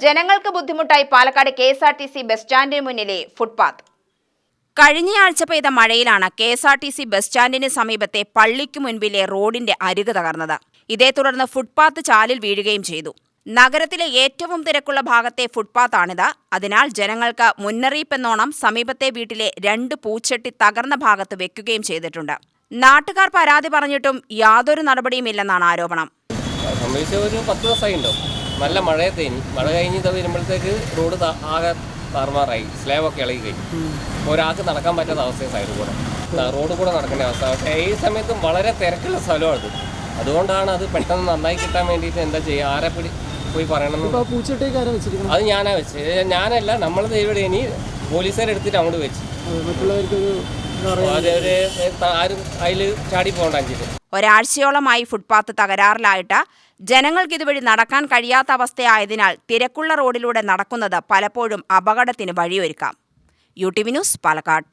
ജനങ്ങൾക്ക് ബുദ്ധിമുട്ടായി Palakkad KSRTC bus സ്റ്റാൻഡിന് മുന്നിലെ ഫുട്പാത്ത്. കഴിഞ്ഞയാഴ്ച പെയ്ത മഴയിലാണ് കെ.എസ്.ആർ.ടി.സി ബസ് സ്റ്റാൻഡിന് സമീപത്തെ പള്ളിക്കു മുൻപിലെ റോഡിന്റെ അരികു തകർന്നത്. ഇതേ തുടർന്ന് ഫുട്പാത്ത് ചാലിൽ വീഴുകയും ചെയ്തു. നഗരത്തിലെ ഏറ്റവും തിരക്കുള്ള ഭാഗത്തെ ഫുട്പാത്താണിത്. അതിനാൽ ജനങ്ങൾക്ക് മുന്നറിയിപ്പെന്നോണം സമീപത്തെ വീട്ടിലെ 2 പൂച്ചട്ടി തകർന്ന ഭാഗത്ത് വെക്കുകയും ചെയ്തിട്ടുണ്ട്. നാട്ടുകാർ പരാതി പറഞ്ഞിട്ടും യാതൊരു നടപടിയുമില്ലെന്നാണ് ആരോപണം. ഒരു 10 ദിവസമായിട്ടോ. നല്ല മഴ കഴിഞ്ഞ് വരുമ്പോഴത്തേക്ക് റോഡ് ആകെ താറുമാറായി, സ്ലാബൊക്കെ ഇളകി കഴിഞ്ഞു. ഒരാൾക്ക് നടക്കാൻ പറ്റാത്ത അവസ്ഥയും റോഡ് കൂടെ നടക്കേണ്ട അവസ്ഥ. പക്ഷേ ഈ സമയത്തും വളരെ തിരക്കുള്ള സ്ഥലമാണ്. അതുകൊണ്ടാണ് അത് പെട്ടെന്ന് നന്നായി കിട്ടാൻ വേണ്ടിയിട്ട് എന്താ ചെയ്യുക, ആരെ പോയി പറയണമെന്ന്. അത് ഞാനാ വെച്ച്, ഞാനല്ല, നമ്മളത് ഇവിടെ ഇനി പോലീസുകാരെടുത്തിട്ട് അങ്ങോട്ട് വെച്ച് ആരും അതിൽ ചാടി പോകണ്ട. ഒരാഴ്ചയോളമായി ഫുട്പാത്ത് തകരാറിലായിട്ട് ജനങ്ങൾക്ക് ഇതുവഴി നടക്കാൻ കഴിയാത്ത അവസ്ഥയായതിനാൽ തിരക്കുള്ള റോഡിലൂടെ നടക്കുന്നത് പലപ്പോഴും അപകടത്തിന് വഴിയൊരുക്കാം. UTV news, Palakkad.